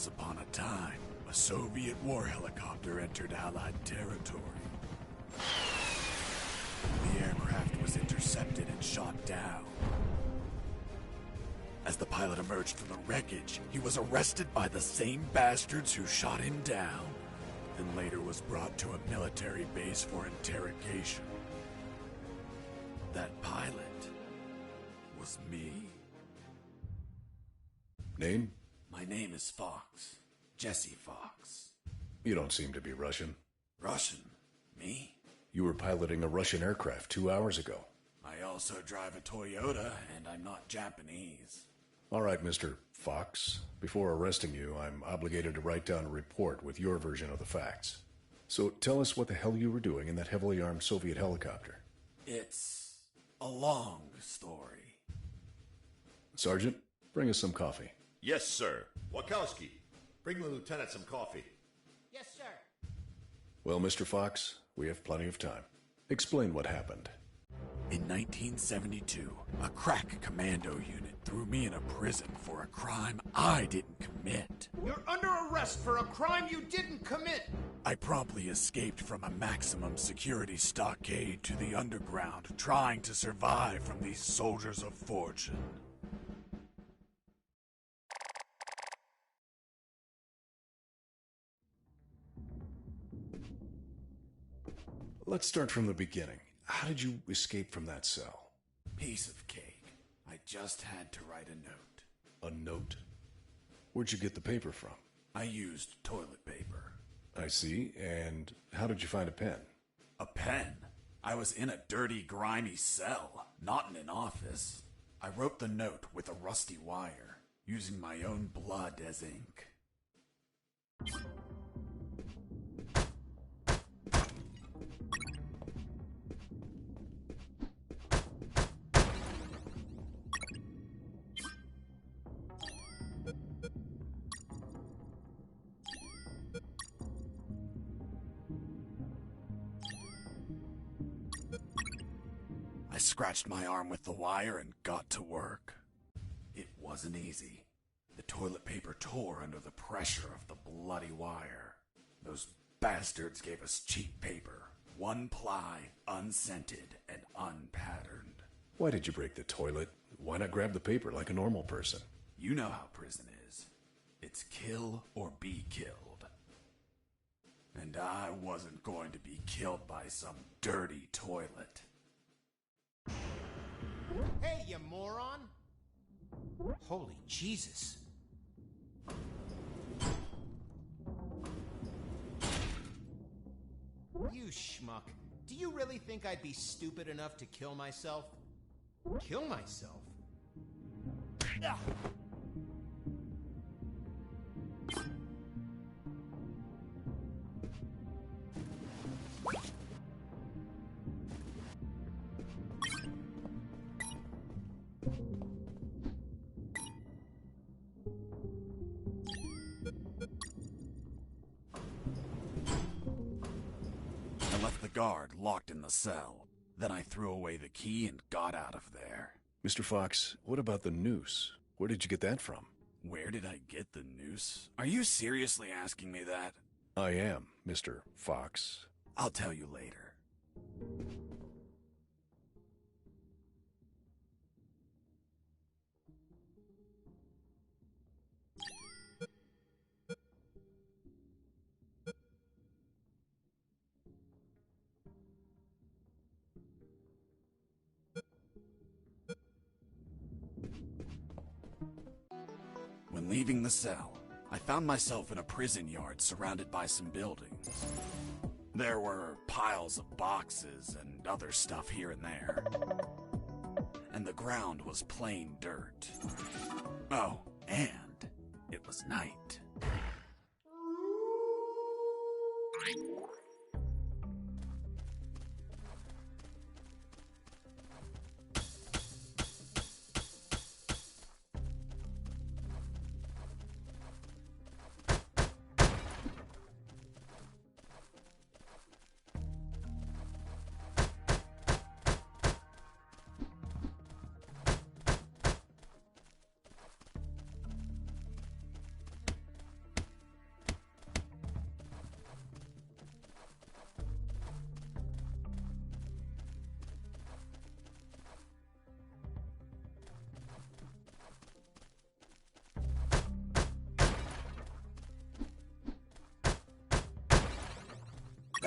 Once upon a time, a Soviet war helicopter entered Allied territory. The aircraft was intercepted and shot down. As the pilot emerged from the wreckage, he was arrested by the same bastards who shot him down, and later was brought to a military base for interrogation. That pilot was me. Name? My name is Fox. Jesse Fox. You don't seem to be Russian. Russian? Me? You were piloting a Russian aircraft 2 hours ago. I also drive a Toyota, and I'm not Japanese. All right, Mr. Fox. Before arresting you, I'm obligated to write down a report with your version of the facts. So tell us what the hell you were doing in that heavily armed Soviet helicopter. It's a long story. Sergeant, bring us some coffee. Yes, sir. Wachowski, bring the lieutenant some coffee. Yes, sir. Well, Mr. Fox, we have plenty of time. Explain what happened. In 1972, a crack commando unit threw me in a prison for a crime I didn't commit. You're under arrest for a crime you didn't commit. I promptly escaped from a maximum security stockade to the underground, trying to survive from these soldiers of fortune. Let's start from the beginning. How did you escape from that cell? Piece of cake. I just had to write a note. A note? Where'd you get the paper from? I used toilet paper. I see. And how did you find a pen? A pen? I was in a dirty, grimy cell, not in an office. I wrote the note with a rusty wire, using my own blood as ink. I scratched my arm with the wire and got to work. It wasn't easy. The toilet paper tore under the pressure of the bloody wire. Those bastards gave us cheap paper, one ply, unscented, and unpatterned. Why did you break the toilet? Why not grab the paper like a normal person? You know how prison is. It's kill or be killed. And I wasn't going to be killed by some dirty toilet. Hey, you moron! Holy Jesus. You schmuck. Do you really think I'd be stupid enough to kill myself? Kill myself? Ugh. I left the guard locked in the cell. Then I threw away the key and got out of there. Mr. Fox, what about the noose? Where did you get that from? Where did I get the noose? Are you seriously asking me that? I am, Mr. Fox. I'll tell you later. When leaving the cell, I found myself in a prison yard surrounded by some buildings. There were piles of boxes and other stuff here and there. And the ground was plain dirt. Oh, and it was night.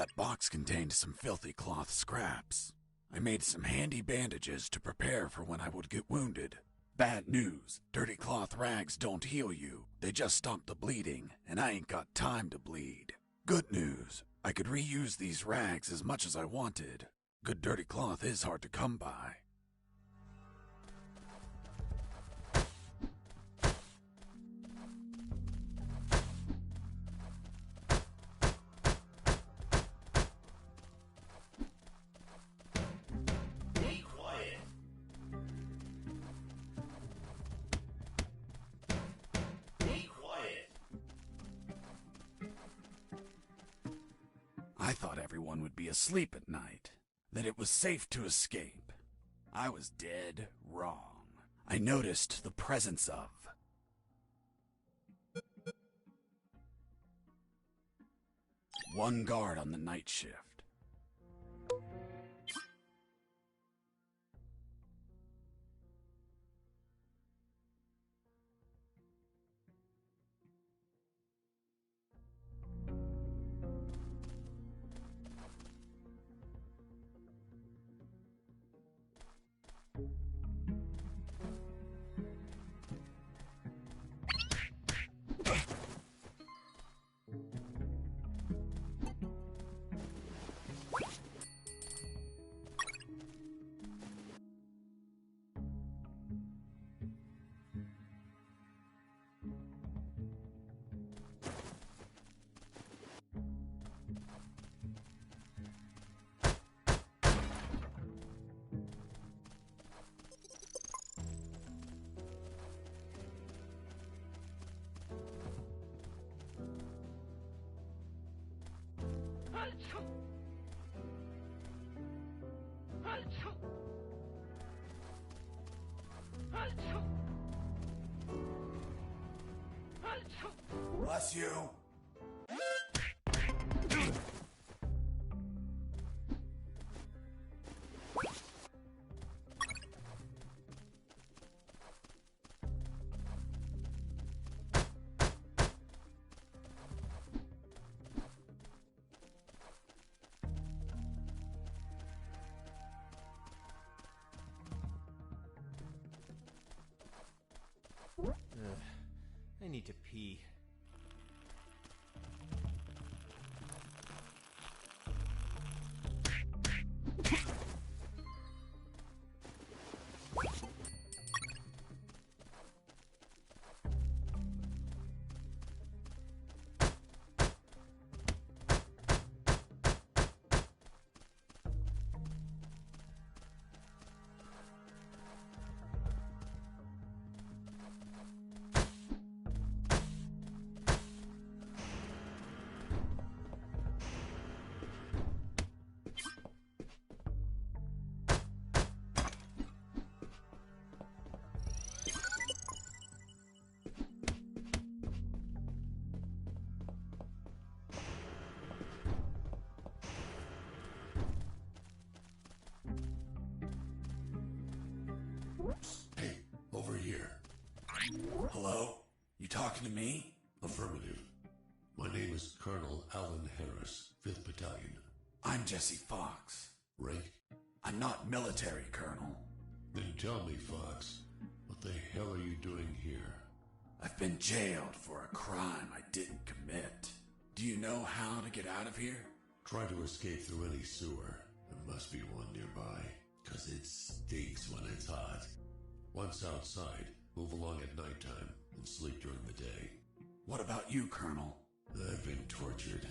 That box contained some filthy cloth scraps. I made some handy bandages to prepare for when I would get wounded. Bad news, dirty cloth rags don't heal you. They just stop the bleeding, and I ain't got time to bleed. Good news, I could reuse these rags as much as I wanted. Good dirty cloth is hard to come by. I thought everyone would be asleep at night, that it was safe to escape. I was dead wrong. I noticed the presence of one guard on the night shift. Bless you. I need to pee. Hey, over here. Hello? You talking to me? Affirmative. My name is Colonel Alan Harris, 5th Battalion. I'm Jesse Fox. Right? I'm not military, Colonel. Then tell me, Fox, what the hell are you doing here? I've been jailed for a crime I didn't commit. Do you know how to get out of here? Try to escape through any sewer. There must be one nearby, 'cause it stinks when it's hot. Once outside, move along at nighttime and sleep during the day. What about you, Colonel? I've been tortured.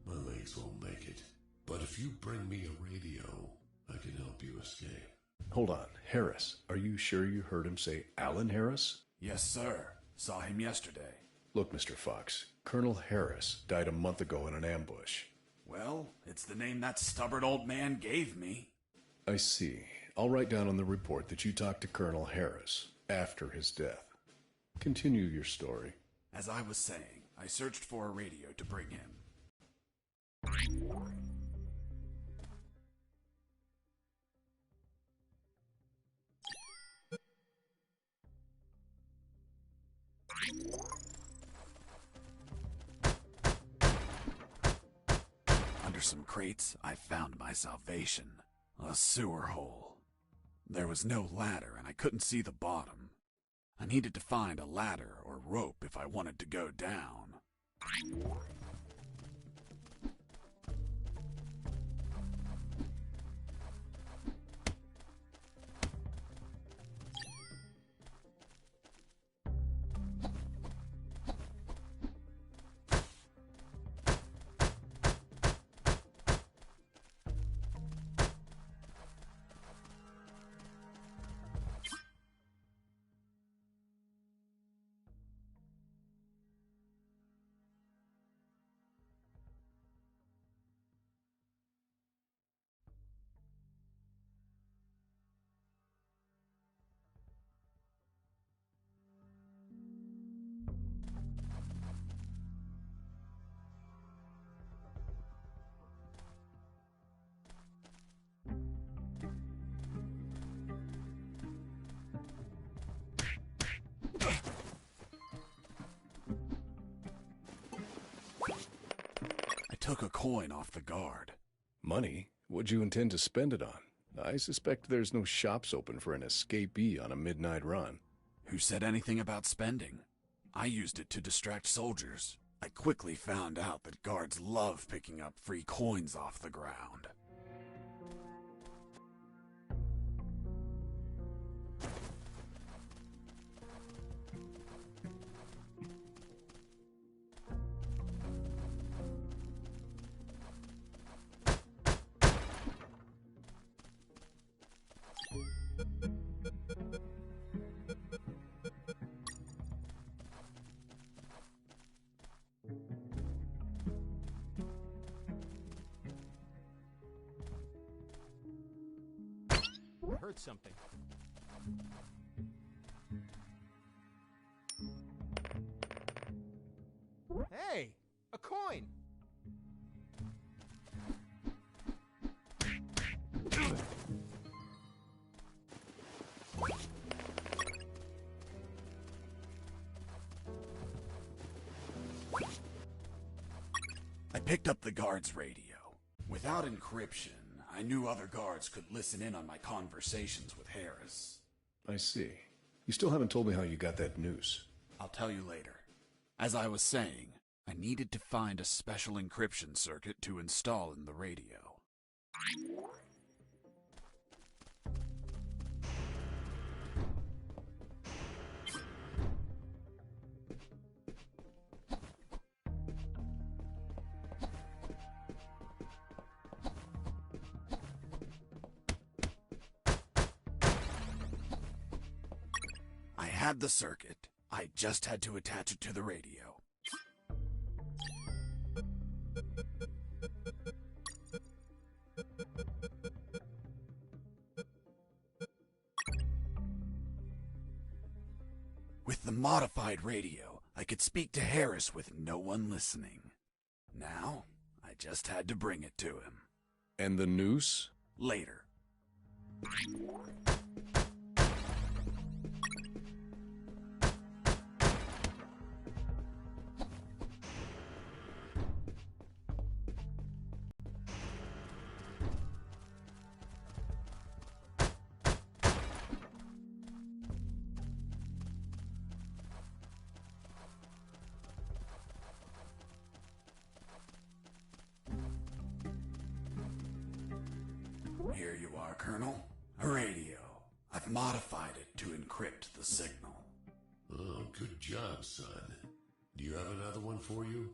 My legs won't make it. But if you bring me a radio, I can help you escape. Hold on. Harris, are you sure you heard him say Alan Harris? Yes, sir. Saw him yesterday. Look, Mr. Fox, Colonel Harris died a month ago in an ambush. Well, it's the name that stubborn old man gave me. I see. I'll write down on the report that you talked to Colonel Harris after his death. Continue your story. As I was saying, I searched for a radio to bring him. under some crates, I found my salvation. A sewer hole. There was no ladder and I couldn't see the bottom. I needed to find a ladder or rope if I wanted to go down. I took a coin off the guard. Money? What'd you intend to spend it on? I suspect there's no shops open for an escapee on a midnight run. Who said anything about spending? I used it to distract soldiers. I quickly found out that guards love picking up free coins off the ground. I heard something. Hey, a coin! I picked up the guard's radio. Without encryption, I knew other guards could listen in on my conversations with Harris. I see. You still haven't told me how you got that noose. I'll tell you later. As I was saying, I needed to find a special encryption circuit to install in the radio. I had the circuit. I just had to attach it to the radio. With the modified radio, I could speak to Harris with no one listening. Now, I just had to bring it to him. And the noose? Later. Here you are, Colonel. A radio. I've modified it to encrypt the signal. Oh, good job, son. Do you have another one for you?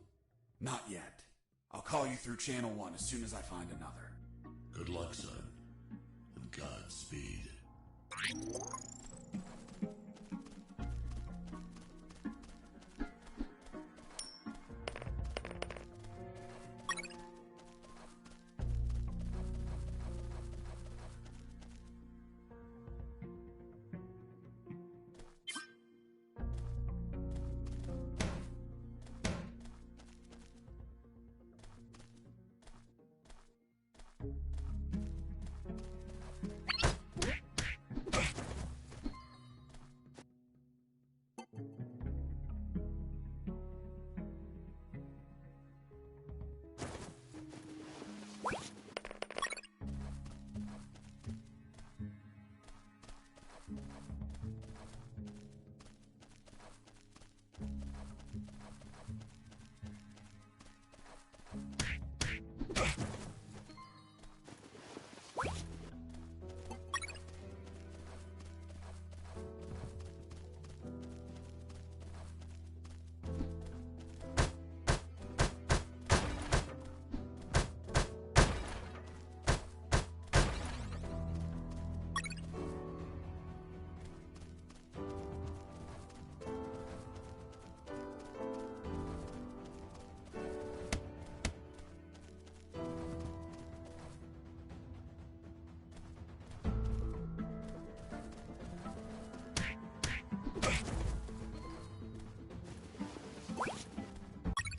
Not yet. I'll call you through Channel 1 as soon as I find another. Good luck, son. And Godspeed.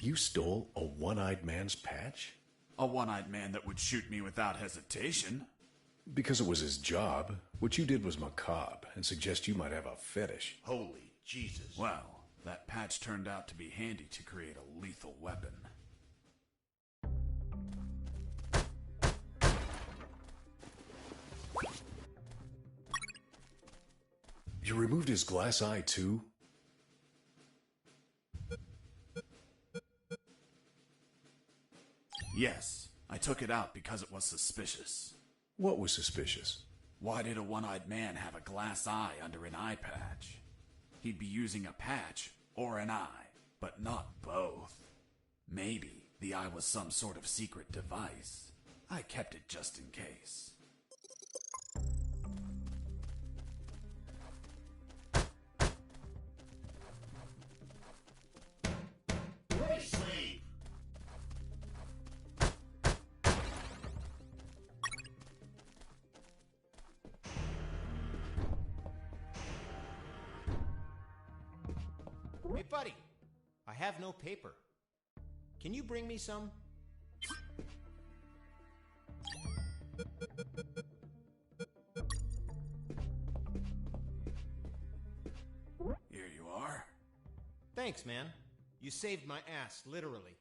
You stole a one-eyed man's patch? A one-eyed man that would shoot me without hesitation. Because it was his job. What you did was macabre and suggest you might have a fetish. Holy Jesus. Well, that patch turned out to be handy to create a lethal weapon. You removed his glass eye too? Yes, I took it out because it was suspicious. What was suspicious? Why did a one-eyed man have a glass eye under an eye patch? He'd be using a patch or an eye, but not both. Maybe the eye was some sort of secret device. I kept it just in case. Sleep. Hey, buddy. I have no paper. Can you bring me some? Here you are. Thanks, man. You saved my ass, literally.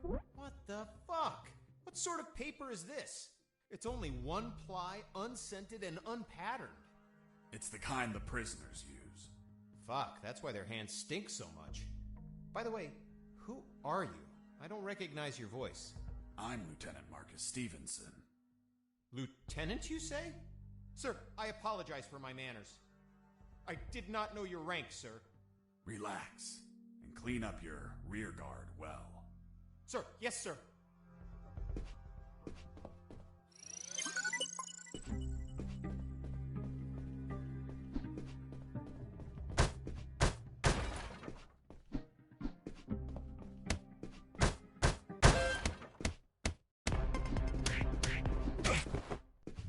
What the fuck? What sort of paper is this? It's only one ply, unscented, and unpatterned. It's the kind the prisoners use. Fuck, that's why their hands stink so much. By the way, who are you? I don't recognize your voice. I'm Lieutenant Marcus Stevenson. Lieutenant, you say? Sir, I apologize for my manners. I did not know your rank, sir. Relax and clean up your rear guard well. Sir, yes, sir.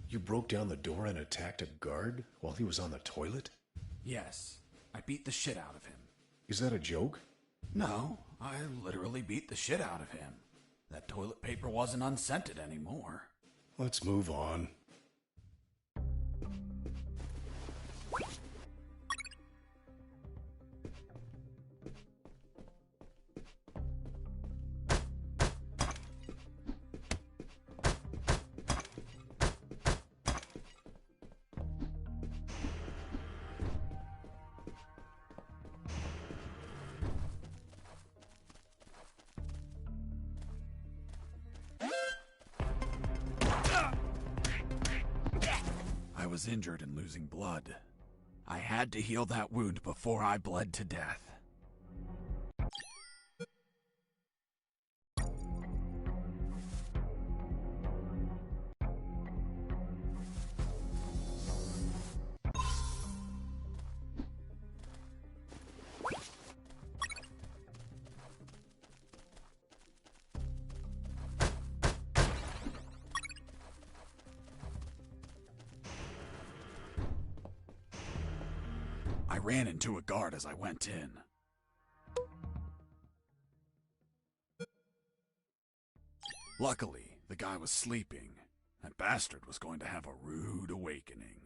You broke down the door and attacked a guard while he was on the toilet? Yes, I beat the shit out of him. Is that a joke? No, I literally beat the shit out of him. That toilet paper wasn't unscented anymore. Let's move on. I was injured and losing blood. I had to heal that wound before I bled to death. I ran into a guard as I went in. Luckily, the guy was sleeping. That bastard was going to have a rude awakening.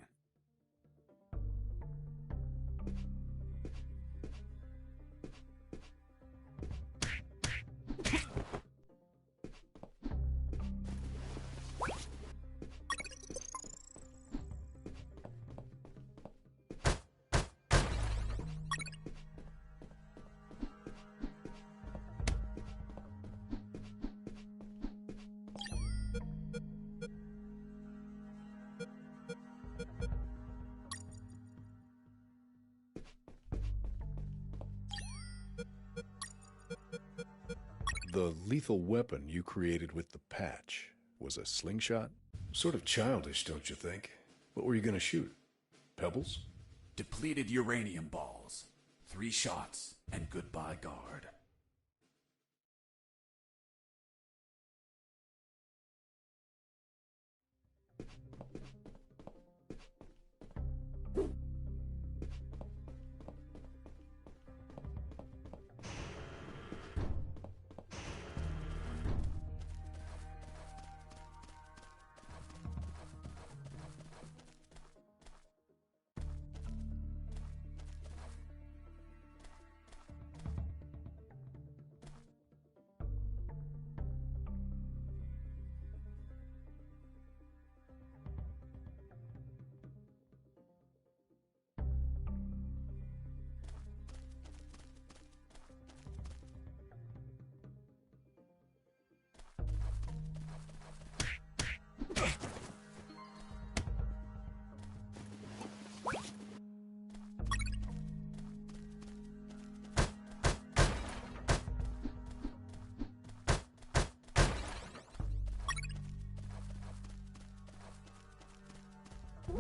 The lethal weapon you created with the patch was a slingshot? Sort of childish, don't you think? What were you going to shoot? Pebbles? Depleted uranium balls. 3 shots, and goodbye, guard.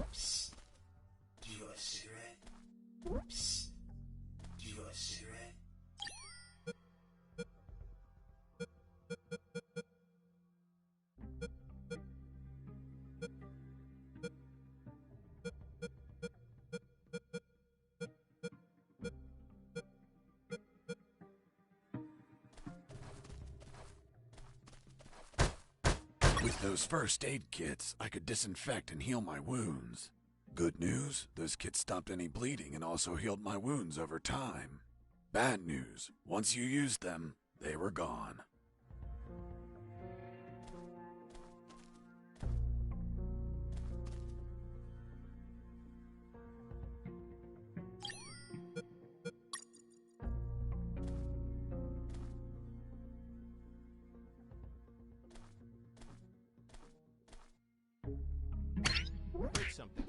Psst. Do you want a cigarette? Psst. Do you want a cigarette? With those first aid kits, I could disinfect and heal my wounds. Good news, those kits stopped any bleeding and also healed my wounds over time. Bad news, once you used them, they were gone. Heard something.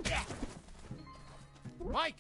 Mike!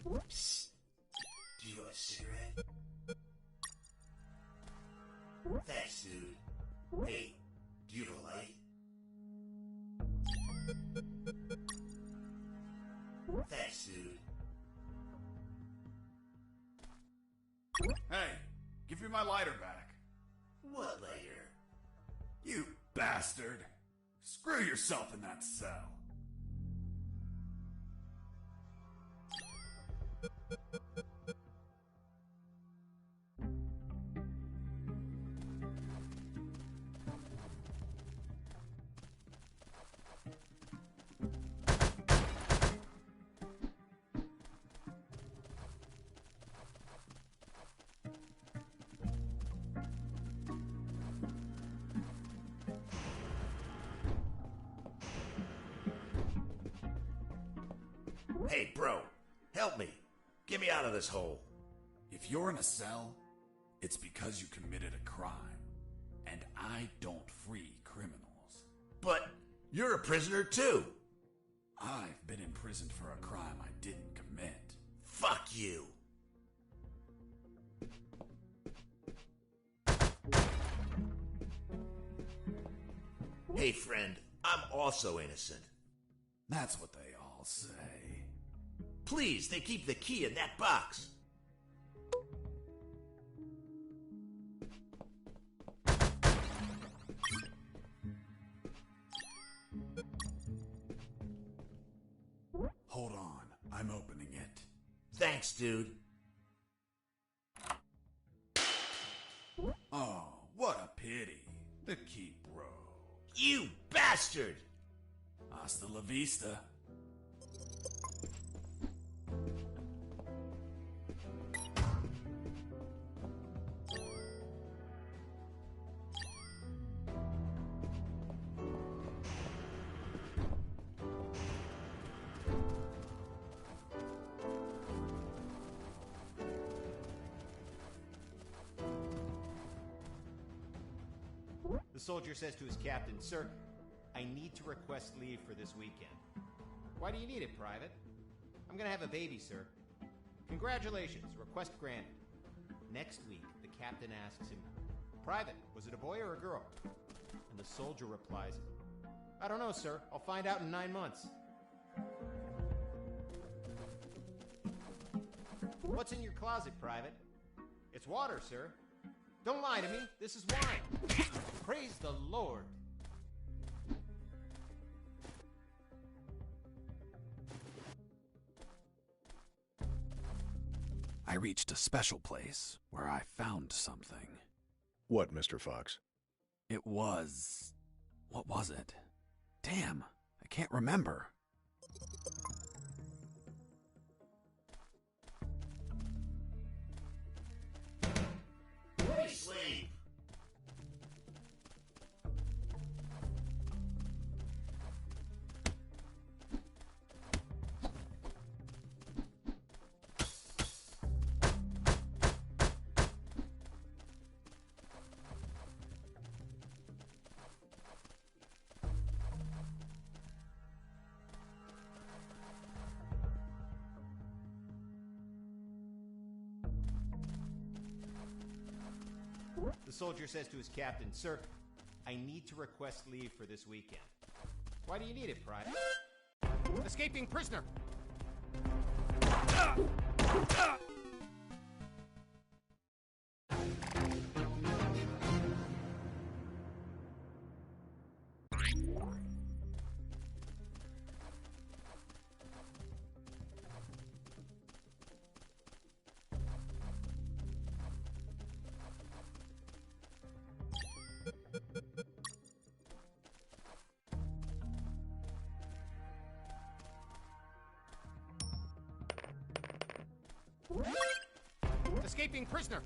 Whoops. Do you want a cigarette? Thanks, dude. Hey, do you have a light? Thanks, dude. Hey, give me my lighter back. What lighter? You bastard! Screw yourself in that cell. Hey, bro, help me. Get me out of this hole. If you're in a cell, it's because you committed a crime. And I don't free criminals. But you're a prisoner too. I've been imprisoned for a crime I didn't commit. Fuck you. Hey, friend, I'm also innocent. That's what they all say. Please, they keep the key in that box. Hold on, I'm opening it. Thanks, dude. Oh, what a pity. The key broke. You bastard! Hasta la vista. The soldier says to his captain, "Sir, I need to request leave for this weekend." "Why do you need it, Private?" "I'm gonna have a baby, sir." "Congratulations, request granted." Next week, the captain asks him, "Private, was it a boy or a girl?" And the soldier replies, "I don't know, sir. I'll find out in 9 months." "What's in your closet, Private?" "It's water, sir." Don't lie to me. This is wine. Praise the Lord. I reached a special place where I found something. What, Mr. Fox? It was... what was it? Damn, I can't remember. Hey, slave! The soldier says to his captain, "Sir, I need to request leave for this weekend." "Why do you need it, Private?" "Escaping prisoner!" "Escaping prisoner!"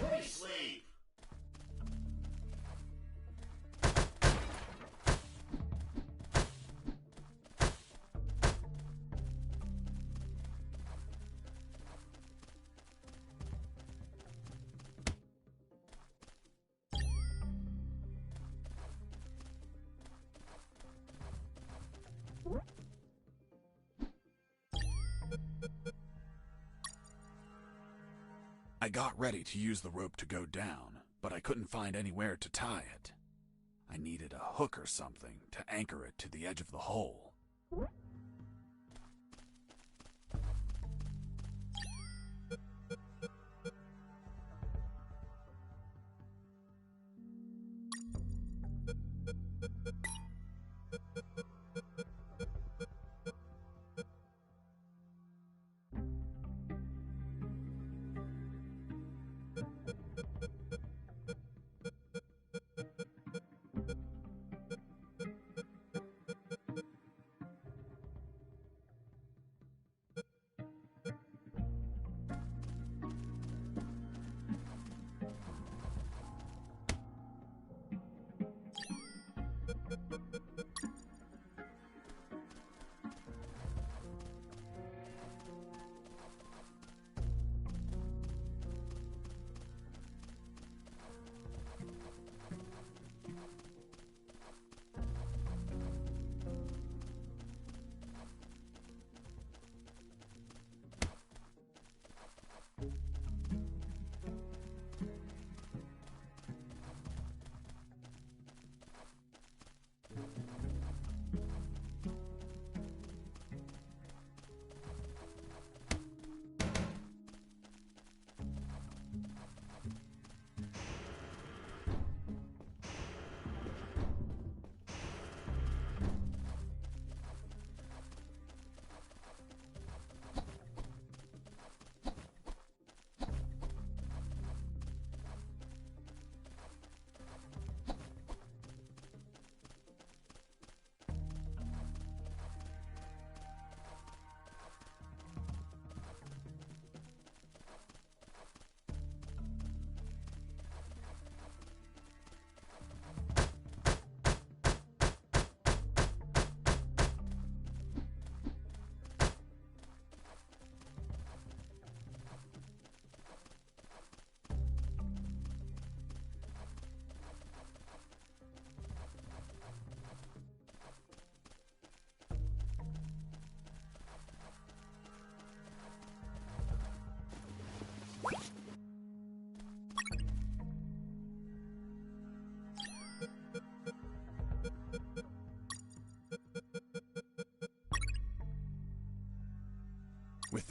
Hey, slave! I got ready to use the rope to go down, but I couldn't find anywhere to tie it. I needed a hook or something to anchor it to the edge of the hole.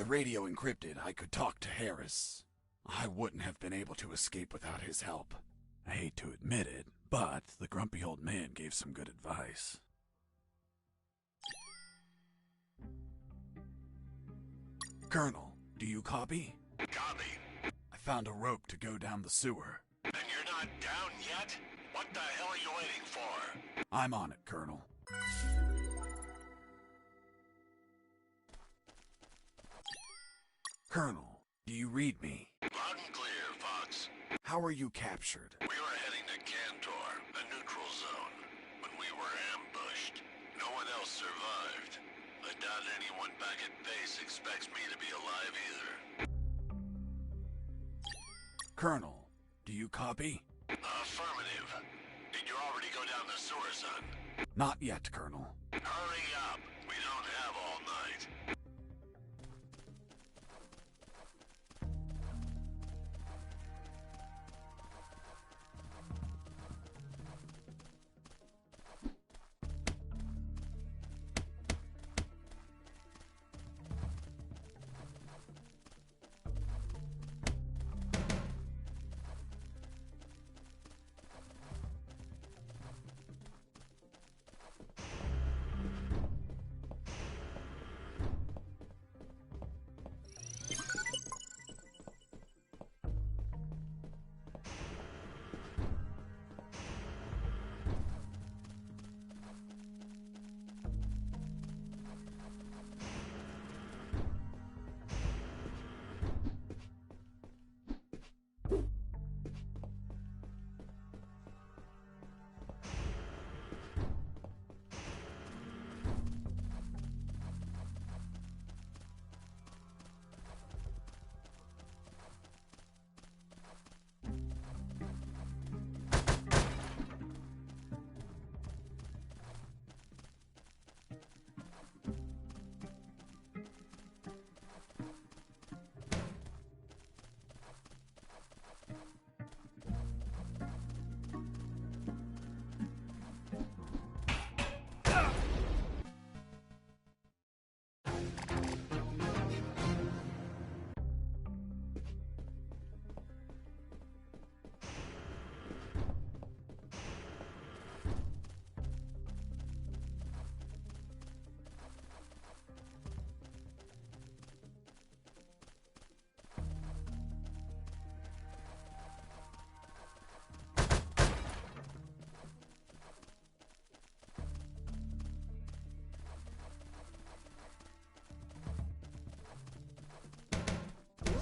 the radio encrypted, I could talk to Harris. I wouldn't have been able to escape without his help. I hate to admit it, but the grumpy old man gave some good advice. Colonel, do you copy? Copy. I found a rope to go down the sewer. And you're not down yet? What the hell are you waiting for? I'm on it, Colonel. Colonel, do you read me? Loud and clear, Fox. How were you captured? We were heading to Cantor, a neutral zone, when we were ambushed. No one else survived. I doubt anyone back at base expects me to be alive either. Colonel, do you copy? Affirmative. Did you already go down the sewer, son? Not yet, Colonel. Hurry up. We don't have all night.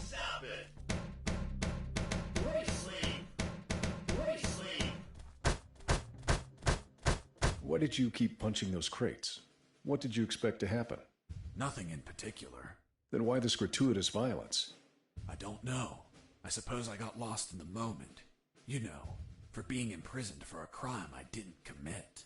Stop it! Let me sleep! Let me sleep! Why did you keep punching those crates? What did you expect to happen? Nothing in particular. Then why this gratuitous violence? I don't know. I suppose I got lost in the moment. You know, for being imprisoned for a crime I didn't commit.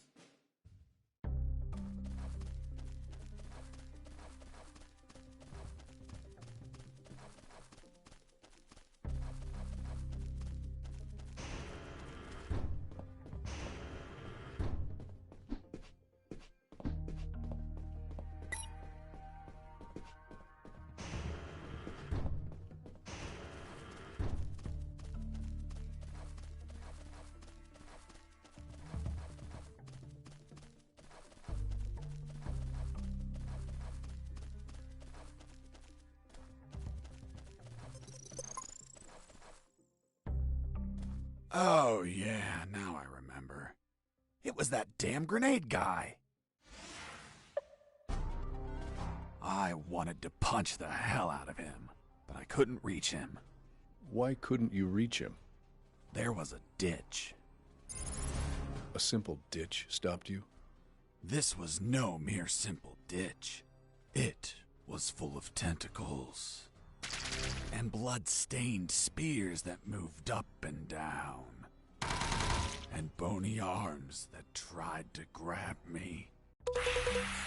Oh, yeah, now I remember. It was that damn grenade guy. I wanted to punch the hell out of him, but I couldn't reach him. Why couldn't you reach him? There was a ditch. A simple ditch stopped you? This was no mere simple ditch. It was full of tentacles and blood-stained spears that moved up and down, and bony arms that tried to grab me,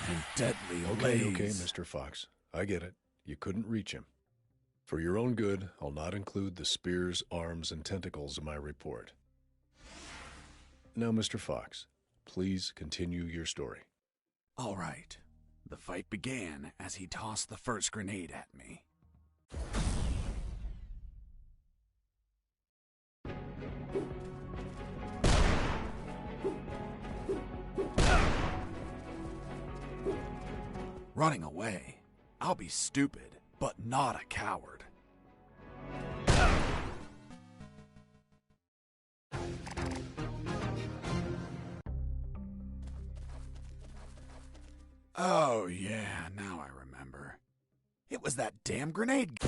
and deadly Okay, Mr. Fox. I get it. You couldn't reach him. For your own good, I'll not include the spears, arms, and tentacles in my report. Now, Mr. Fox, please continue your story. All right. The fight began as he tossed the first grenade at me. Running away. I'll be stupid, but not a coward. Oh yeah, now I remember. It was that damn grenade.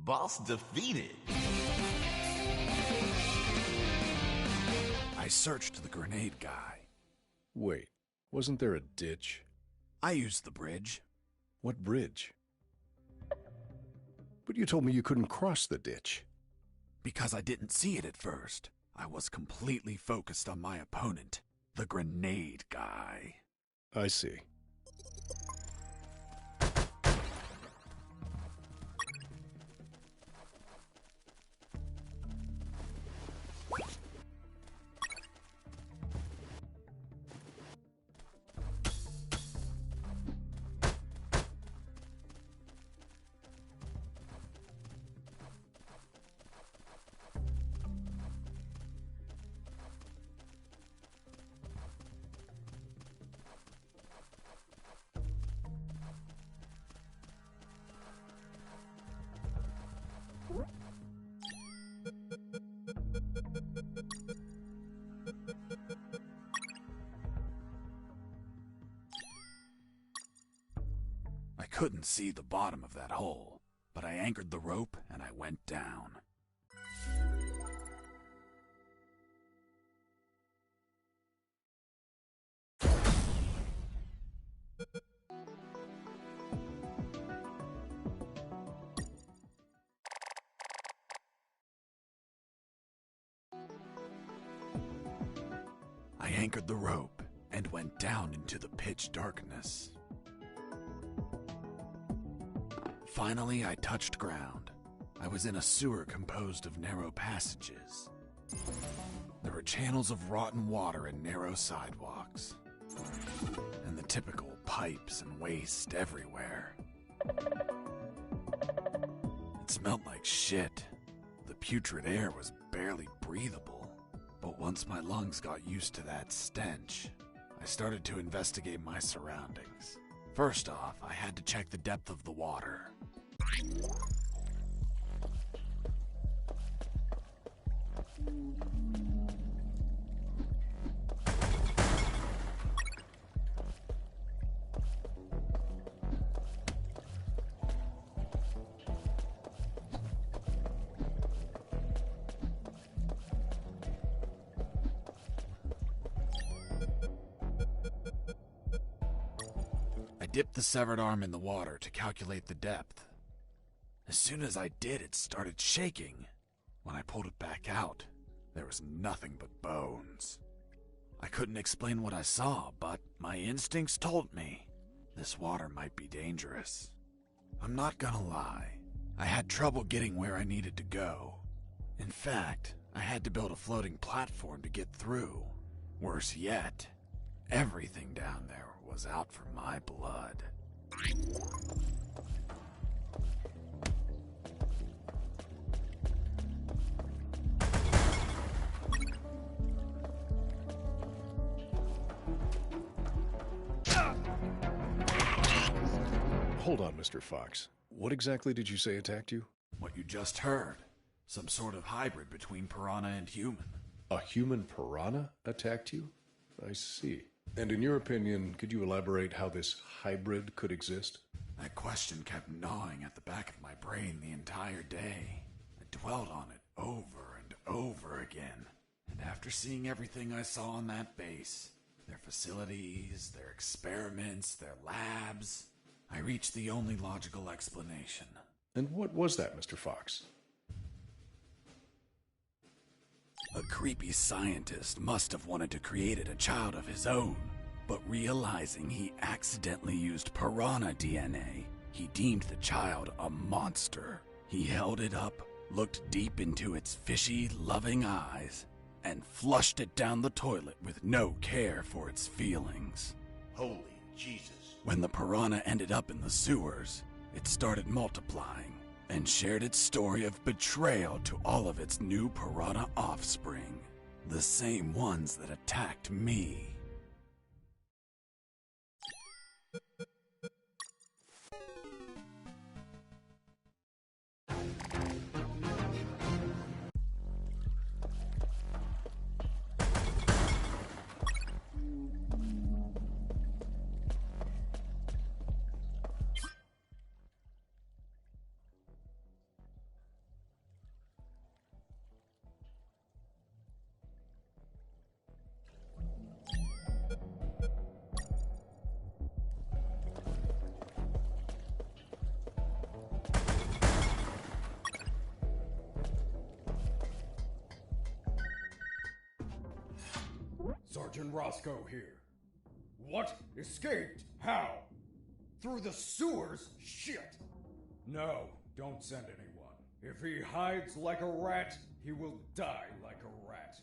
Boss defeated. I searched the grenade guy. Wait, wasn't there a ditch? I used the bridge. What bridge? But you told me you couldn't cross the ditch. Because I didn't see it at first. I was completely focused on my opponent, the grenade guy. I see. I couldn't see the bottom of that hole, but I anchored the rope and I went down. I anchored the rope and went down into the pitch darkness. Finally, I touched ground. I was in a sewer composed of narrow passages. There were channels of rotten water and narrow sidewalks, and the typical pipes and waste everywhere. It smelled like shit. The putrid air was barely breathable. But once my lungs got used to that stench, I started to investigate my surroundings. First off, I had to check the depth of the water. I dipped the severed arm in the water to calculate the depth. As soon as I did, it started shaking. When I pulled it back out, there was nothing but bones. I couldn't explain what I saw, but my instincts told me this water might be dangerous. I'm not gonna lie. I had trouble getting where I needed to go. In fact, I had to build a floating platform to get through. Worse yet, everything down there was out for my blood. Hold on, Mr. Fox. What exactly did you say attacked you? What you just heard. Some sort of hybrid between piranha and human. A human piranha attacked you? I see. And in your opinion, could you elaborate how this hybrid could exist? That question kept gnawing at the back of my brain the entire day. I dwelled on it over and over again. And after seeing everything I saw on that base, their facilities, their experiments, their labs, I reached the only logical explanation. And what was that, Mr. Fox? A creepy scientist must have wanted to create a child of his own, but realizing he accidentally used piranha DNA, he deemed the child a monster. He held it up, looked deep into its fishy, loving eyes, and flushed it down the toilet with no care for its feelings. Holy Jesus. When the piranha ended up in the sewers, it started multiplying and shared its story of betrayal to all of its new piranha offspring, the same ones that attacked me. Sergeant Roscoe here. What? Escaped? How? Through the sewers? Shit! No, don't send anyone. If he hides like a rat, he will die like a rat.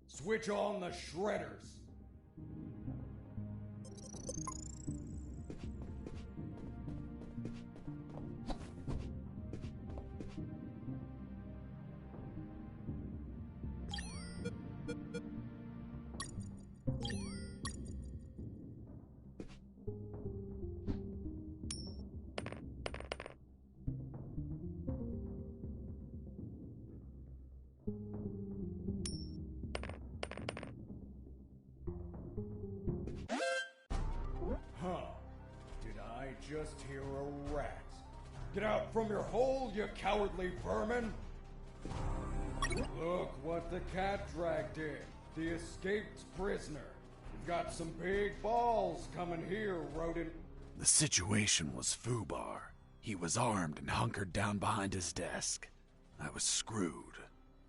Switch on the shredders. Huh. Did I just hear a rat? Get out from your hole, you cowardly vermin! Look what the cat dragged in. The escaped prisoner. You've got some big balls coming here, rodent. The situation was foobar. He was armed and hunkered down behind his desk. I was screwed.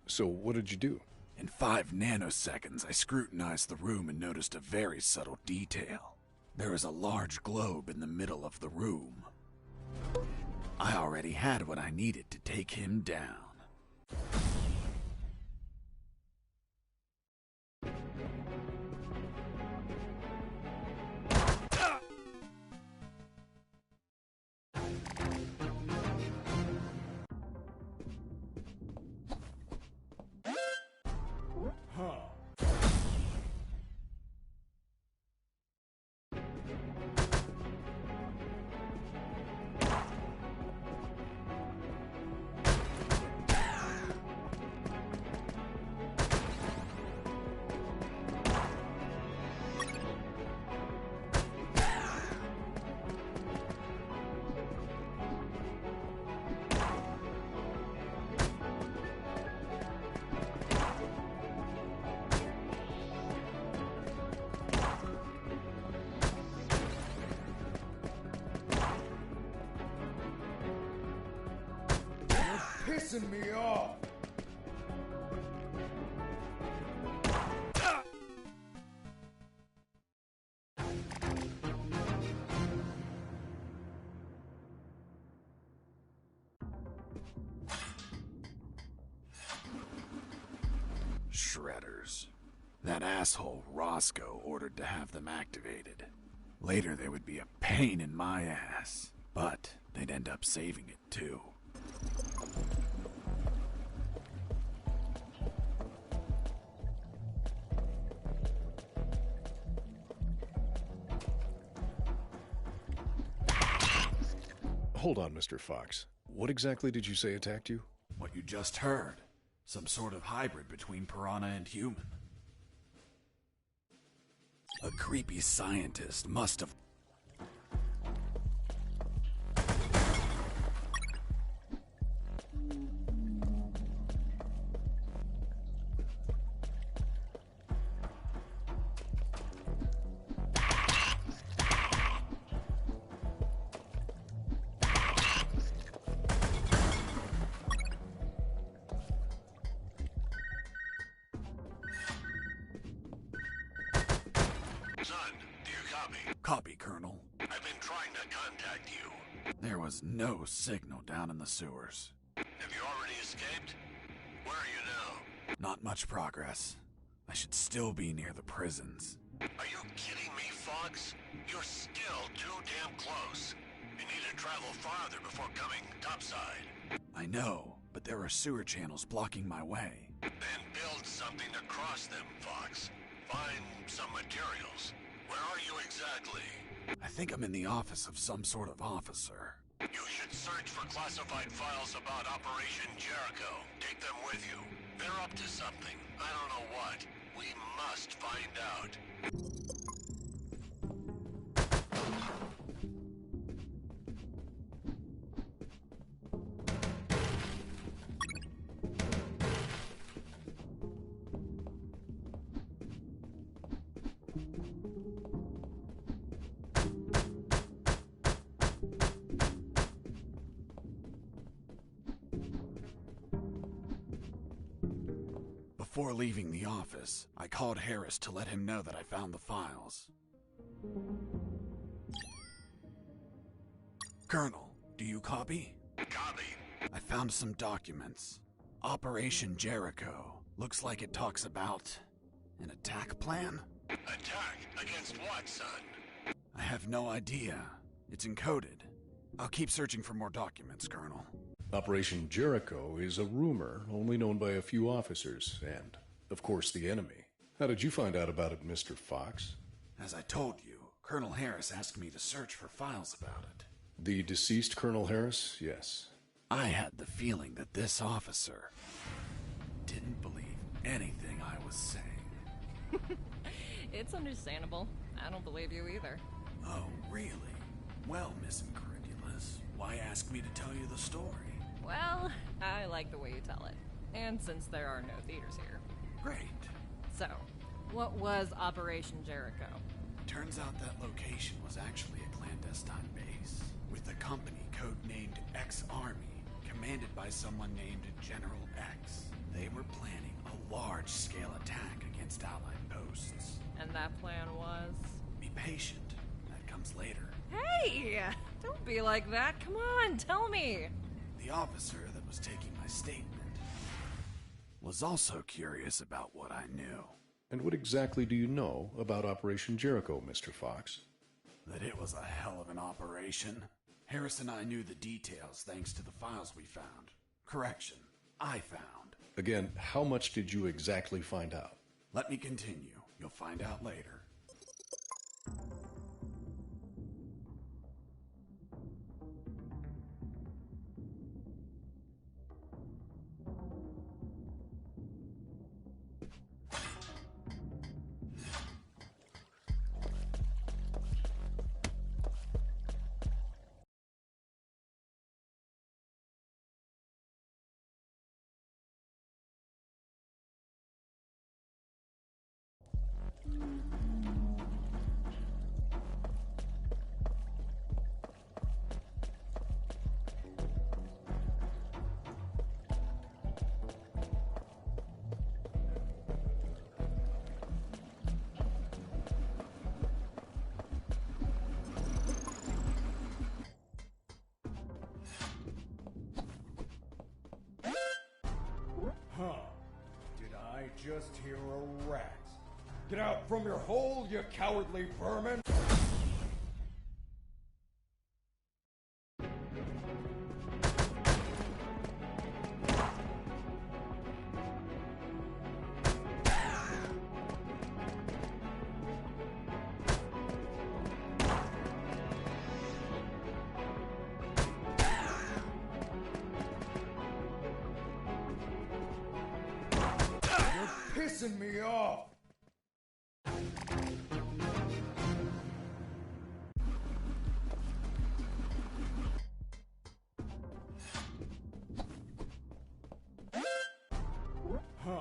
So what did you do? In 5 nanoseconds, I scrutinized the room and noticed a very subtle detail. There was a large globe in the middle of the room. I already had what I needed to take him down. Pissing me off! shredders. That asshole Roscoe ordered to have them activated. Later they would be a pain in my ass, but they'd end up saving it too. Hold on, Mr. Fox. What exactly did you say attacked you? What you just heard. Some sort of hybrid between piranha and human. A creepy scientist must have... Son, do you copy? Copy, Colonel. I've been trying to contact you. There was no signal down in the sewers. Have you already escaped? Where are you now? Not much progress. I should still be near the prisons. Are you kidding me, Fox? You're still too damn close. You need to travel farther before coming topside. I know, but there are sewer channels blocking my way. Then build something to cross them, Fox. Find some materials. Where are you exactly? I think I'm in the office of some sort of officer. You should search for classified files about Operation Jericho. Take them with you. They're up to something. I don't know what. We must find out. Before leaving the office, I called Harris to let him know that I found the files. Colonel, do you copy? Copy. I found some documents. Operation Jericho. Looks like it talks about an attack plan? Attack? Against what, son? I have no idea. It's encoded. I'll keep searching for more documents, Colonel. Operation Jericho is a rumor only known by a few officers and, of course, the enemy. How did you find out about it, Mr. Fox? As I told you, Colonel Harris asked me to search for files about it. The deceased Colonel Harris? Yes. I had the feeling that this officer didn't believe anything I was saying. It's understandable. I don't believe you either. Oh, really? Well, Miss Incredulous, why ask me to tell you the story? Well, I like the way you tell it. And since there are no theaters here. Great. So, what was Operation Jericho? Turns out that location was actually a clandestine base, with a company codenamed X-Army, commanded by someone named General X. They were planning a large-scale attack against Allied posts. And that plan was? Be patient. That comes later. Hey! Don't be like that. Come on, tell me. The officer that was taking my statement was also curious about what I knew. And what exactly do you know about Operation Jericho, Mr. Fox? That it was a hell of an operation. Harris and I knew the details thanks to the files we found. Correction, I found. Again, how much did you exactly find out? Let me continue. You'll find out later. just hear a rat. Get out from your hole, you cowardly vermin! You're pissing me off! Huh.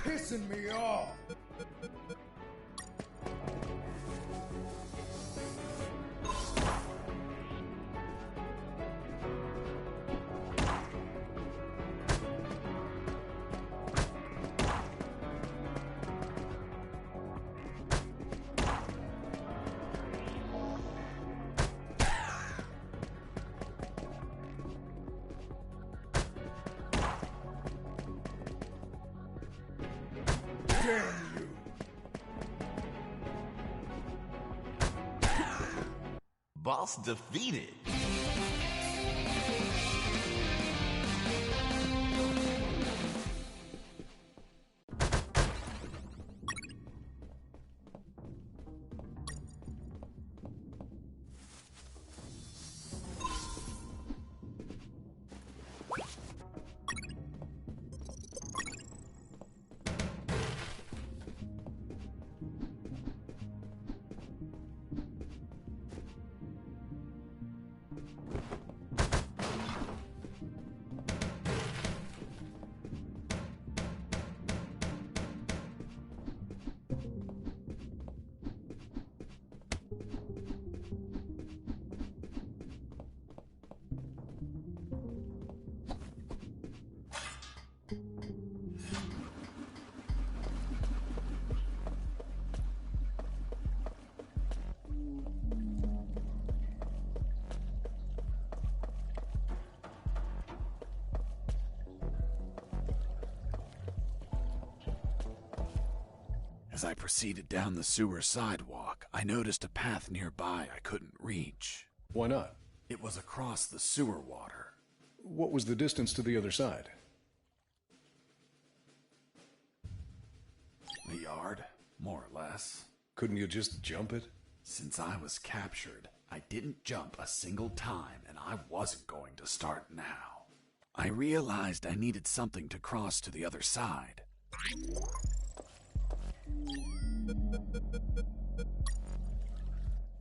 Pissing me off! Damn you! Boss defeated. As I proceeded down the sewer sidewalk, I noticed a path nearby I couldn't reach. Why not? It was across the sewer water. What was the distance to the other side? A yard, more or less. Couldn't you just jump it? Since I was captured, I didn't jump a single time, and I wasn't going to start now. I realized I needed something to cross to the other side.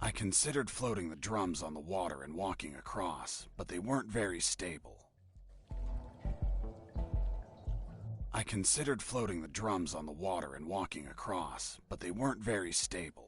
I considered floating the drums on the water and walking across, but they weren't very stable. I considered floating the drums on the water and walking across, but they weren't very stable.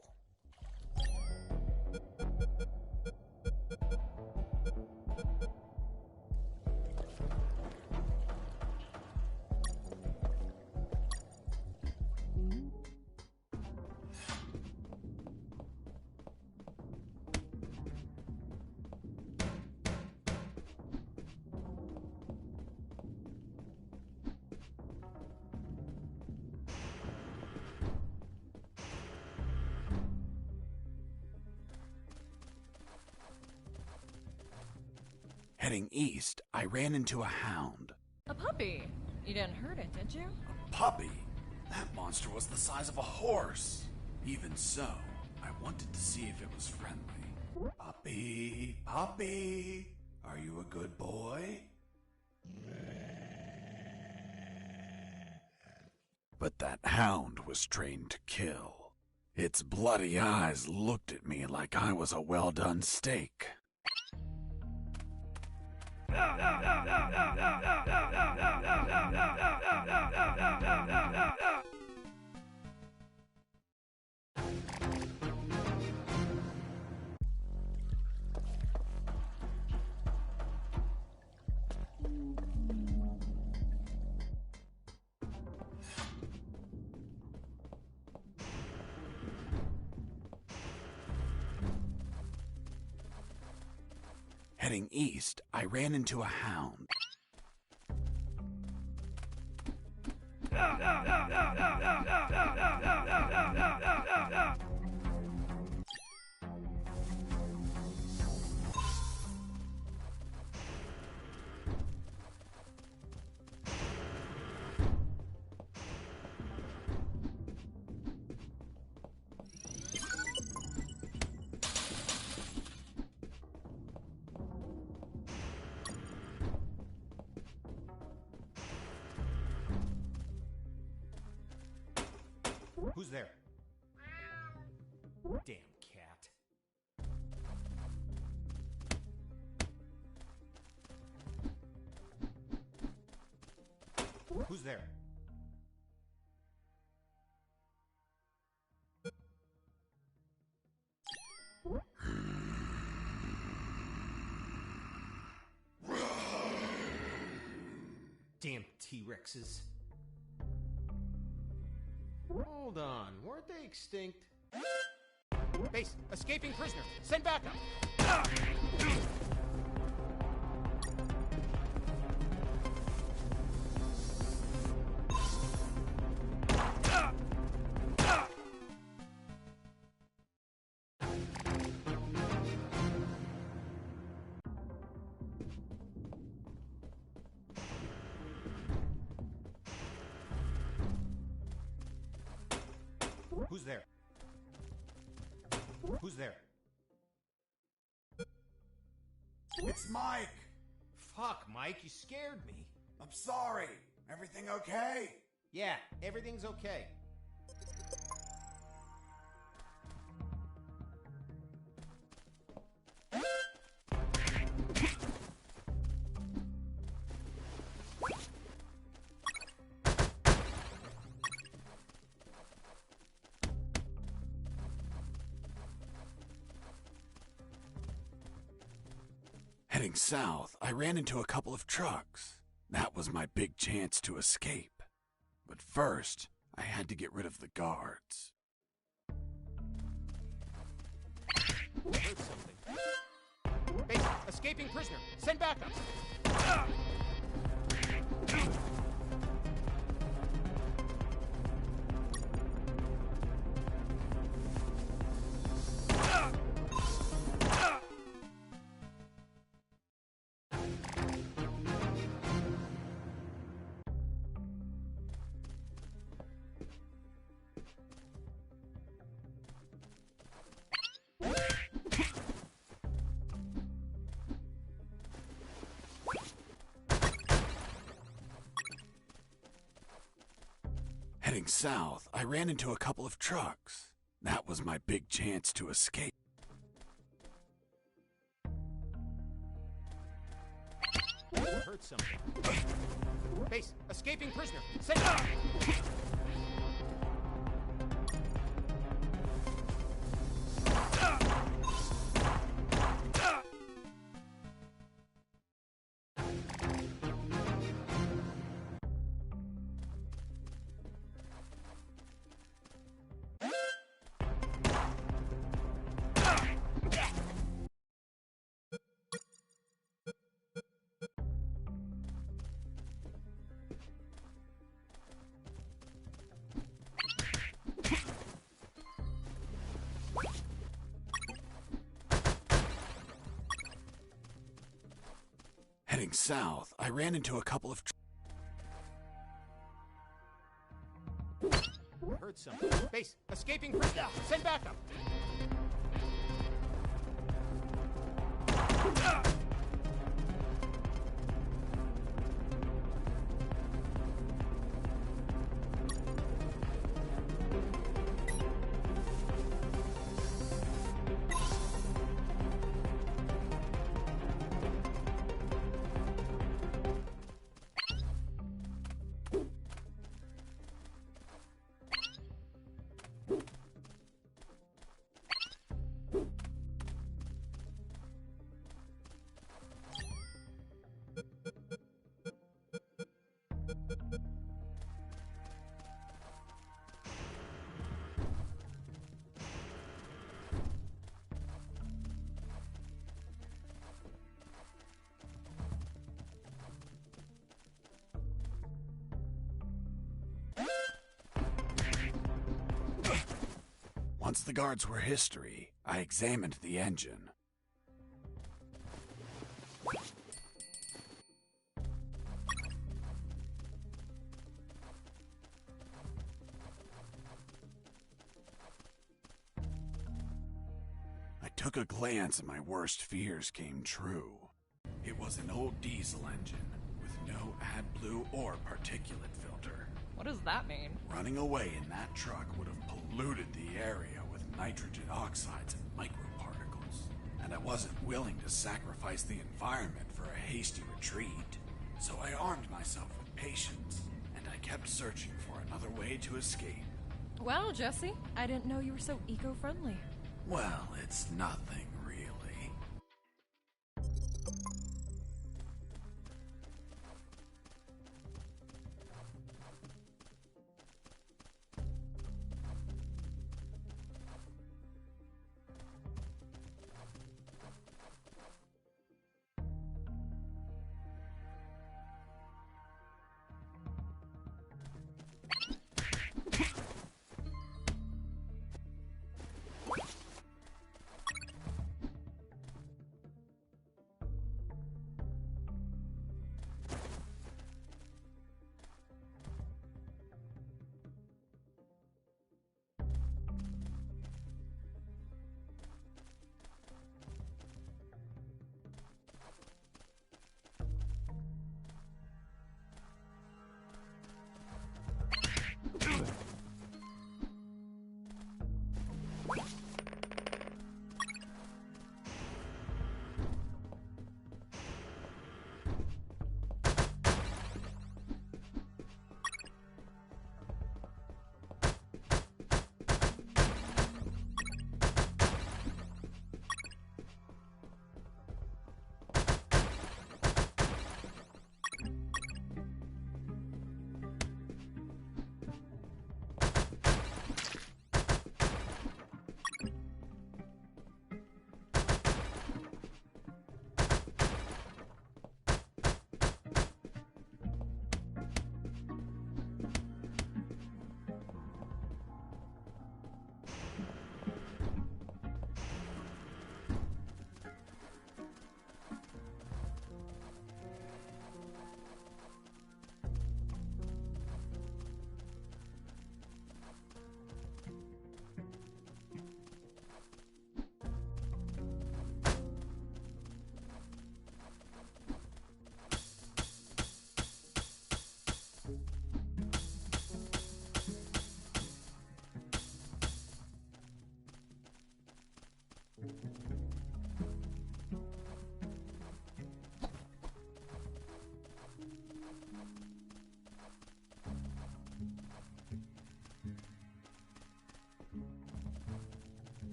Heading east, I ran into a hound. A puppy. You didn't hurt it, did you? A puppy? That monster was the size of a horse. Even so, I wanted to see if it was friendly. Puppy, puppy, are you a good boy? But that hound was trained to kill. Its bloody eyes looked at me like I was a well-done steak. Heading east, I ran into a hound. Who's there? Damn cat. Who's there? Damn T-Rexes. Hold on, weren't they extinct? Base, escaping prisoner, send backup! Who's there? Who's there? It's Mike! Fuck, Mike, you scared me. I'm sorry. Everything okay? Yeah, everything's okay. Heading south, I ran into a couple of trucks. That was my big chance to escape. But first, I had to get rid of the guards. Heard something. Base, escaping prisoner, send backup! Heading south, I ran into a couple of trucks. That was my big chance to escape. Heard something. Base, escaping prisoner, send backup! Heading south, I ran into a couple of Heard something. Base, escaping prisoner, send backup! Once the guards were history, I examined the engine. I took a glance and my worst fears came true. It was an old diesel engine with no AdBlue or particulate filter. What does that mean? Running away in that truck would have polluted the area with nitrogen oxides and microparticles. And I wasn't willing to sacrifice the environment for a hasty retreat. So I armed myself with patience, and I kept searching for another way to escape. Well, Jesse, I didn't know you were so eco-friendly. Well, it's nothing really.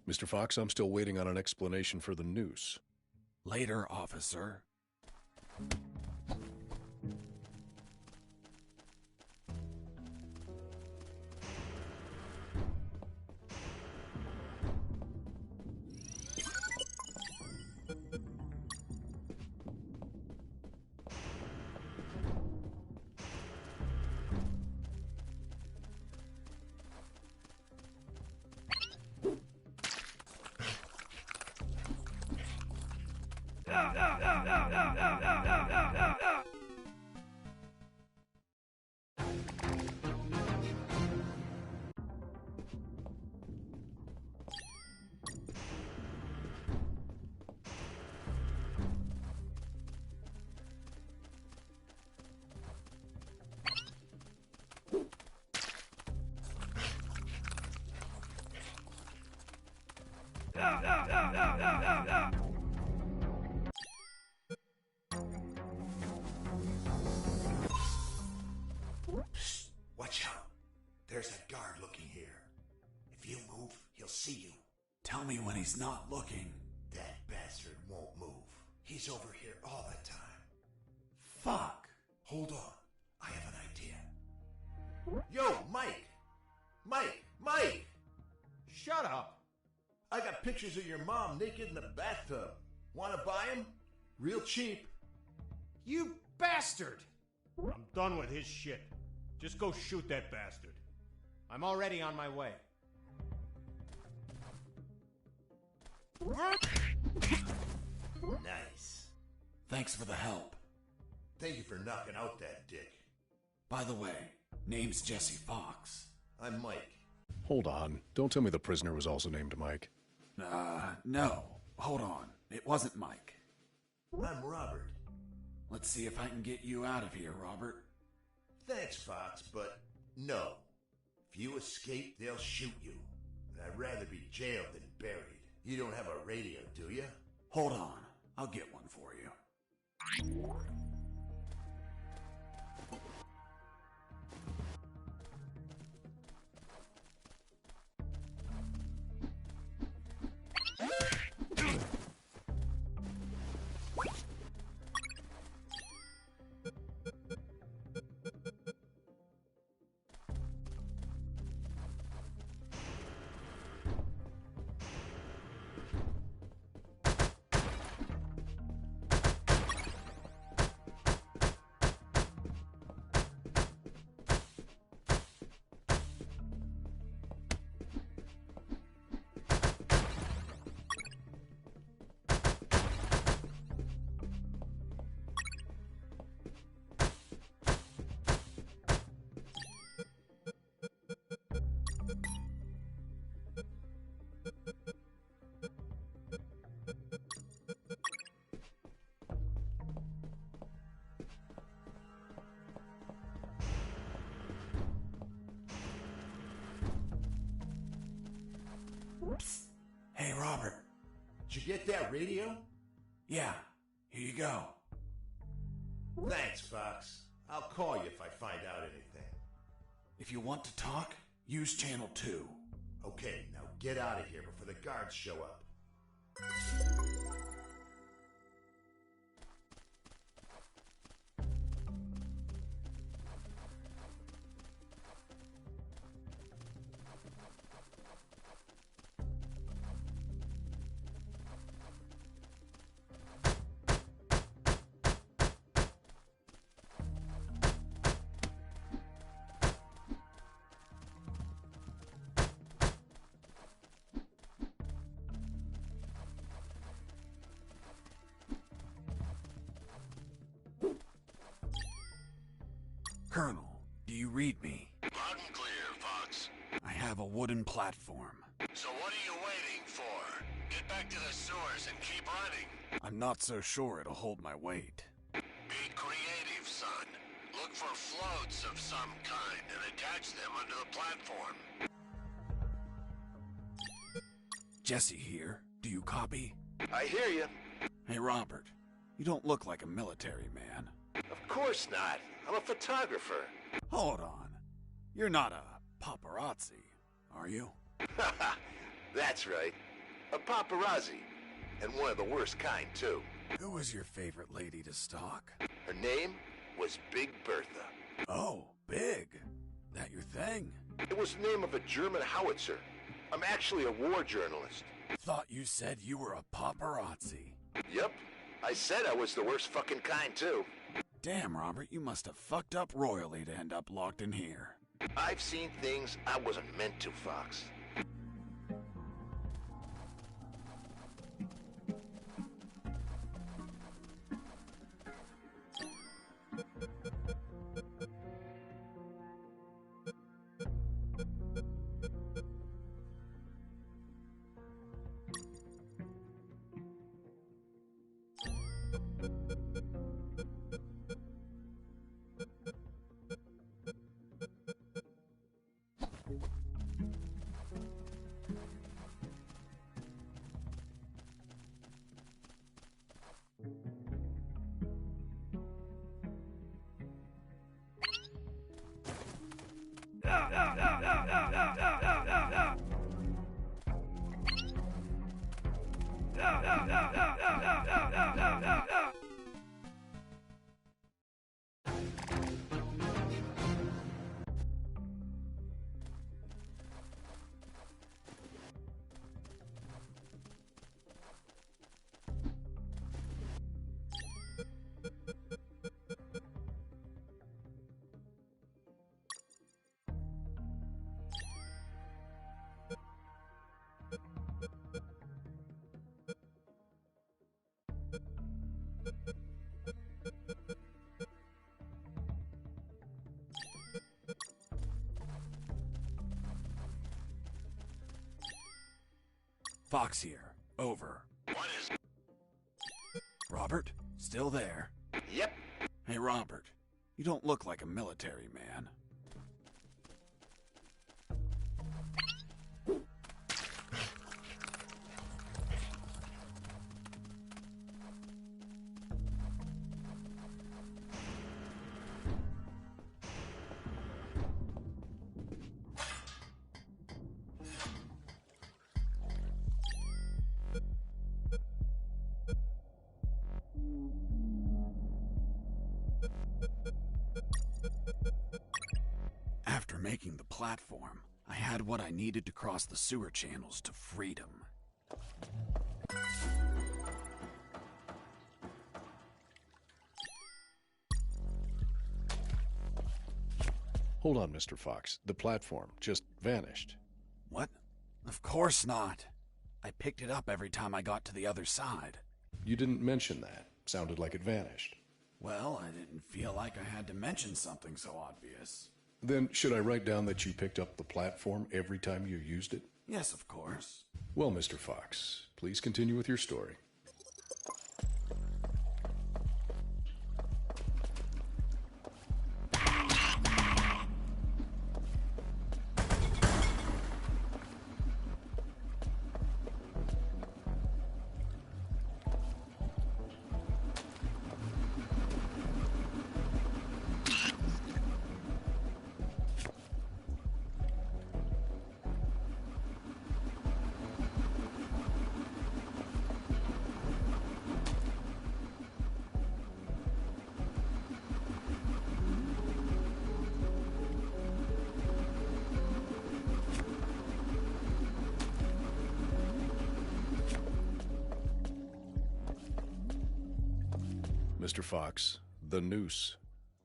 Mr. Fox, I'm still waiting on an explanation for the noose. Later, officer. Psst, watch out. There's a guard looking here. If you move, he'll see you. Tell me when he's not looking. That bastard won't move. He's over here all the time. Fuck. Hold on. I have an idea. Yo, Mike! Mike! Shut up! I got pictures of your mom naked in the bathtub. Want to buy them? Real cheap. You bastard! I'm done with his shit. Just go shoot that bastard. I'm already on my way. Nice. Thanks for the help. Thank you for knocking out that dick. By the way, name's Jesse Fox. I'm Mike. Hold on. Don't tell me the prisoner was also named Mike. No. Hold on. It wasn't Mike. I'm Robert. Let's see if I can get you out of here, Robert. Thanks, Fox, but no. If you escape, they'll shoot you. And I'd rather be jailed than buried. You don't have a radio, do you? Hold on. I'll get one for you. Hey, Robert. Did you get that radio? Yeah, here you go. Thanks, Fox. I'll call you if I find out anything. If you want to talk, use channel 2. Okay, now get out of here before the guards show up. Colonel, do you read me? Loud and clear, Fox. I have a wooden platform. So what are you waiting for? Get back to the sewers and keep running. I'm not so sure it'll hold my weight. Be creative, son. Look for floats of some kind and attach them onto the platform. Jesse here. Do you copy? I hear you. Hey, Robert. You don't look like a military man. Of course not. I'm a photographer. Hold on. You're not a paparazzi, are you? That's right. A paparazzi. And one of the worst kind, too. Who was your favorite lady to stalk? Her name was Big Bertha. Oh, Big. That your thing? It was the name of a German howitzer. I'm actually a war journalist. Thought you said you were a paparazzi. Yep. I said I was the worst fucking kind, too. Damn, Robert, you must have fucked up royally to end up locked in here. I've seen things I wasn't meant to, Fox. Fox here. Over. What is... Robert? Still there? Yep. Hey, Robert. You don't look like a military man. After making the platform, I had what I needed to cross the sewer channels to freedom. Hold on, Mr. Fox. The platform just vanished. What? Of course not. I picked it up every time I got to the other side. You didn't mention that. Sounded like it vanished. Well, I didn't feel like I had to mention something so obvious. Then should I write down that you picked up the platform every time you used it? Yes, of course. Well, Mr. Fox, please continue with your story. Mr. Fox, the noose.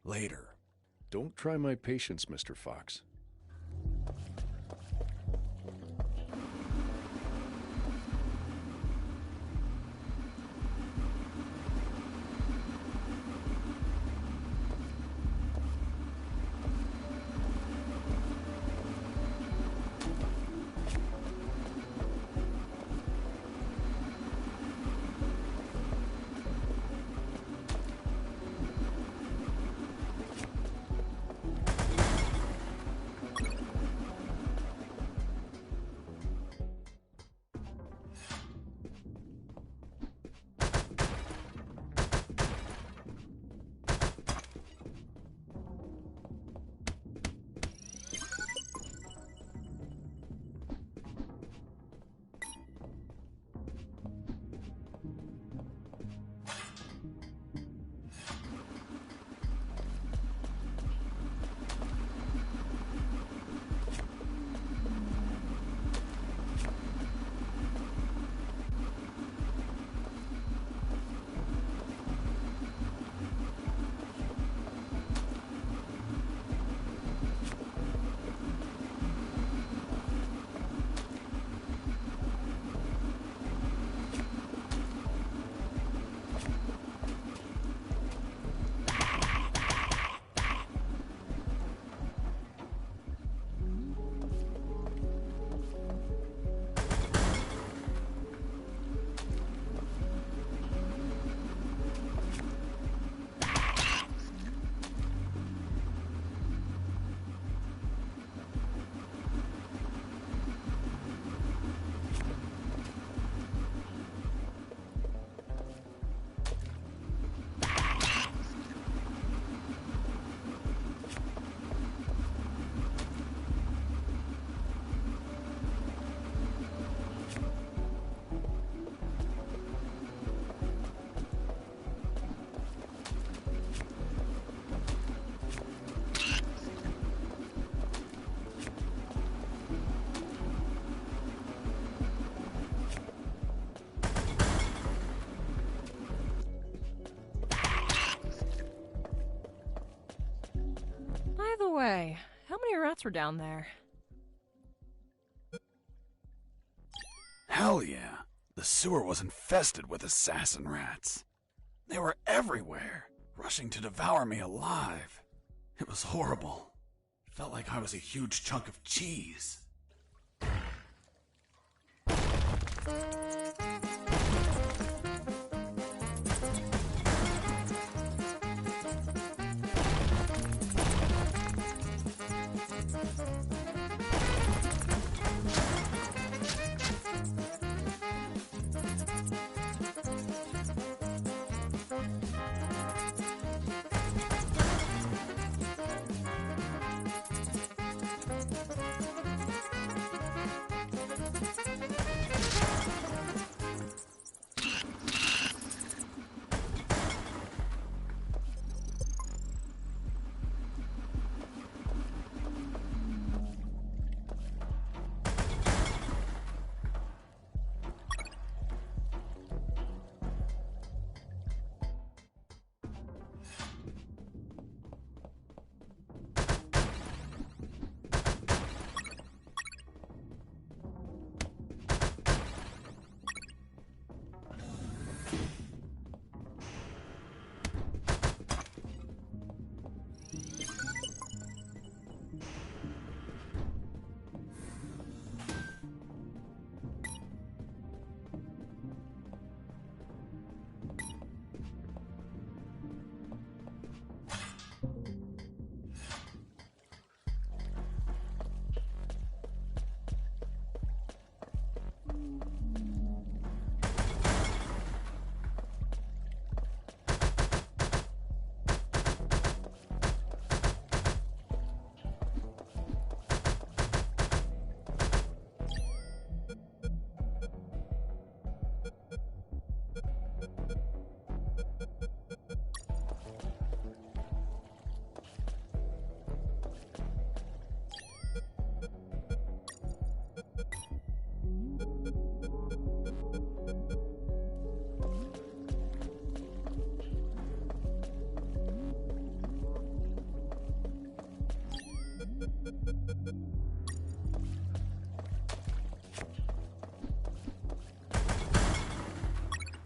Later. Don't try my patience, Mr. Fox. By the way, how many rats were down there? Hell yeah. The sewer was infested with assassin rats. They were everywhere, rushing to devour me alive. It was horrible. Felt like I was a huge chunk of cheese.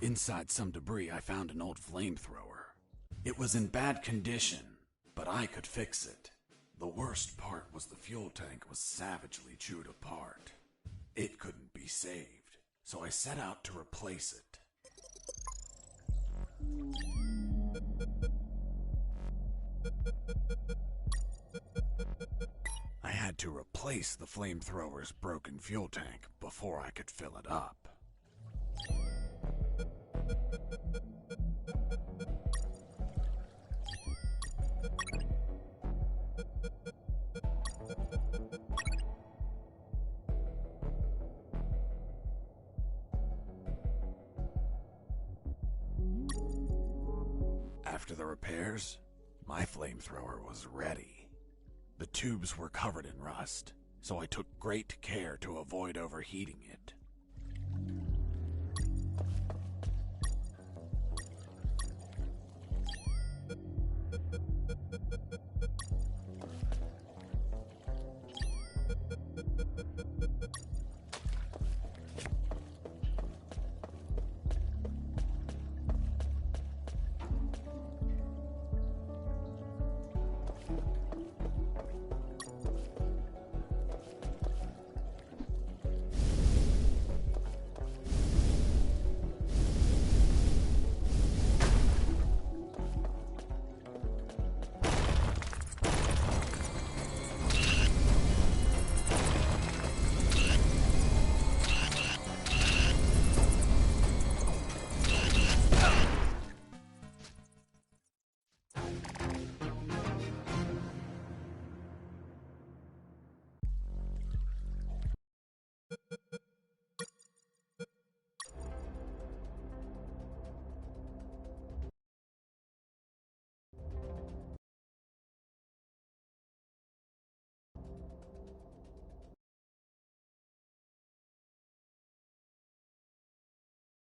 Inside some debris, I found an old flamethrower. It was in bad condition, but I could fix it. The worst part was the fuel tank was savagely chewed apart. It couldn't be saved, so I set out to replace it. I had to replace the flamethrower's broken fuel tank before I could fill it up. After the repairs, my flamethrower was ready. The tubes were covered in rust, so I took great care to avoid overheating it.